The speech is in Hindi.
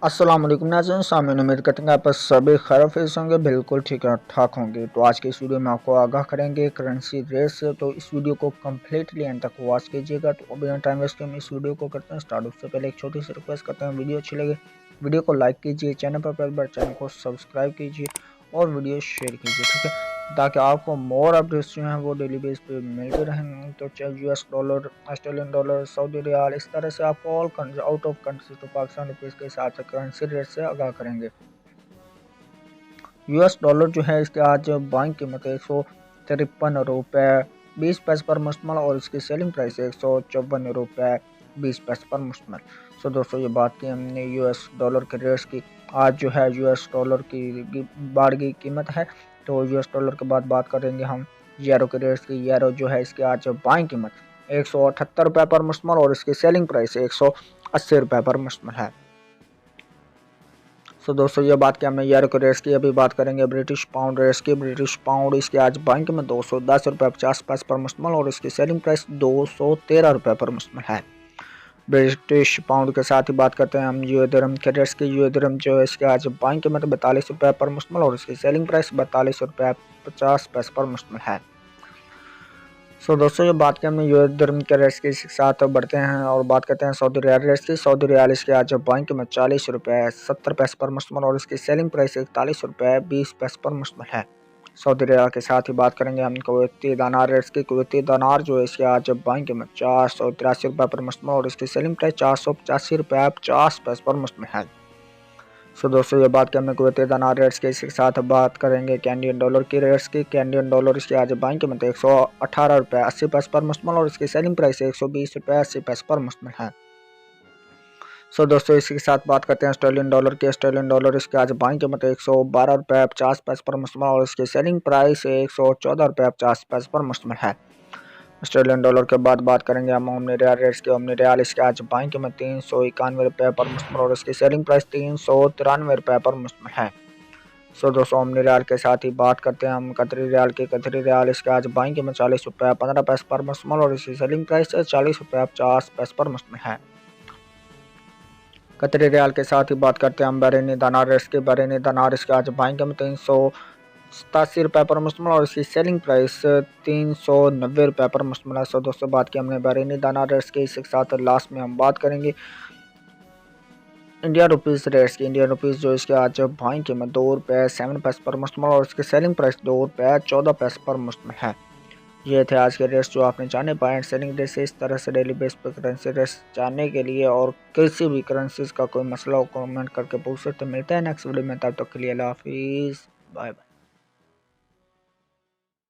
अस्सलाम वालेकुम नाज़रीन, सामने उम्मीद करते हैं आप सभी खैरियत होंगे, बिल्कुल ठीक ठाक होंगे। तो आज के इस वीडियो में आपको आगाह करेंगे करेंसी रेट से, तो इस वीडियो को कम्प्लीटली एंड तक वॉच कीजिएगा। तो बिना टाइम वेस्ट हम इस वीडियो को करते हैं स्टार्ट। उससे पहले एक छोटी सी रिक्वेस्ट करते हैं, वीडियो अच्छी लगे वीडियो को लाइक कीजिए, चैनल पर पहली बार चैनल को सब्सक्राइब कीजिए और वीडियो शेयर कीजिए, ठीक है, ताकि आपको मोर अपडेट्स जो हैं वो डेली बेस पे मिलते रहेंगे। तो चाहे US dollar, Australian dollar, Saudi riyal, इस तरह से आपको ऑल आउट ऑफ कंट्री तो पाकिस्तान रुपीज़ के हिसाब से करेंसी रेट से आगाह करेंगे। US डॉलर जो है इसके आज बाइंग कीमत है 153 रुपये 20 पैसे पर मुश्तमल और इसकी सेलिंग प्राइस है 154 रुपये 20 पैसे पर मुश्तमल। सो दोस्तों, ये बात की हमने US डॉलर के रेट्स की। आज जो है US डॉलर की बारगी कीमत है। तो US डॉलर के बाद बात करेंगे हम यूरो के रेट्स की। यूरो जो है इसकी आज बाइंग कीमत 178 रुपये पर मुश्तमल और इसकी सेलिंग प्राइस 180 रुपये पर मुश्तमल है। सो दोस्तों, ये बात क्या, मैं यूरो के रेट्स की। अभी बात करेंगे ब्रिटिश पाउंड रेट्स की। ब्रिटिश पाउंड इसके आज बैंक में 210 रुपये 50 पैसे पर मुश्तमल और इसकी सेलिंग प्राइस 213 रुपये पर मुश्तमल है। ब्रिटिश पाउंड के साथ ही बात करते हैं हम यूएस दिरहम के रेट्स की। यूएस दिरहम जो है इसके आज बैंक में 42 रुपये पर मुश्तमल और इसकी सेलिंग प्राइस 42 रुपये 50 पैसे पर मुश्तमल है। सो दोस्तों, ये बात की हमने यूएस दिरहम के रेट्स के साथ बढ़ते हैं और बात करते हैं सऊदी रियाल रेट्स की। सऊदी रियाल इसके आज बैंक में 40 रुपये 70 पैसे पर मुश्तमल और इसकी सेलिंग प्राइस 41 रुपये 20 पैसे पर मुश्तमल है। सऊदी रियाल के साथ ही बात करेंगे हम कुवैती दिनार रेट्स की। कुवैती दिनार जो है इसके आज बैंक में 483 रुपये पर मुश्तमल और इसकी सेलिंग प्राइस 485 रुपये 50 पैसे पर मुश्तमल है। सो दोस्तों, ये बात की हमने कुवैती दिनार रेट्स के इसके साथ बात करेंगे कैनेडियन डॉलर की रेट्स की। कैनेडियन डॉलर इसके आज बैंक में 118 रुपये 80 पैसे पर मुश्तमल और इसकी सेलिंग प्राइस 120 रुपये 80 पैसे पर मुश्तमल है। सो दोस्तों, इसी के साथ बात करते हैं ऑस्ट्रेलियन डॉलर की। ऑस्ट्रेलियन डॉलर इसके आज बैंक में 112 रुपये 50 पैसे पर मुश्तमल और इसकी सेलिंग प्राइस 114 रुपये 50 पैसे पर मुश्तमल है। ऑस्ट्रेलियन डॉलर के बाद बात करेंगे हम ओमनी रियाल रेट्स की। ओमनी रियाल इसके आज बैंक में 391 रुपये पर मुश्तमल और इसकी सेलिंग प्राइस 393 रुपये पर मुश्तमल है। सो दोस्तों, ओमनी रियाल के साथ ही बात करते हैं हम कतरी रियाल की। कतरी रियाल इसके आज बैंक में 40 रुपये 15 पैसे पर मुश्तमल और इसकी सेलिंग प्राइस 40 रुपये 50 पैसे पर मुश्तमल है। कतरी रियाल के साथ ही बात करते हैं हम बहरीनी दिनार रेट्स की। बहरीनी दिनार इसके आज बैंक में 387 रुपये पर मुश्तमल और इसकी सेलिंग प्राइस 390 रुपये पर मुश्तमल है। सो दोस्तों, बात की हमने बहरीनी दिनार रेट्स की। इसके साथ लास्ट में हम बात करेंगे इंडियन रुपीज़ रेट्स की। इंडियन रुपीज़ जो इसके आज बैंक में 2 रुपये 7 पैसे पर मुश्तमल और इसकी सेलिंग प्राइस 2 रुपये 14 पैसे पर मुश्तमल है। ये थे आज के रेट्स जो आपने जाने बाय एंड सेलिंग रेट से। इस तरह से डेली बेस पर करेंसी रेट्स जानने के लिए और किसी भी करेंसीज का कोई मसला हो कमेंट करके पूछ सकते। मिलते हैं नेक्स्ट वीडियो में, तब तक के लिए अल्लाह हाफिज़, बाय बाय।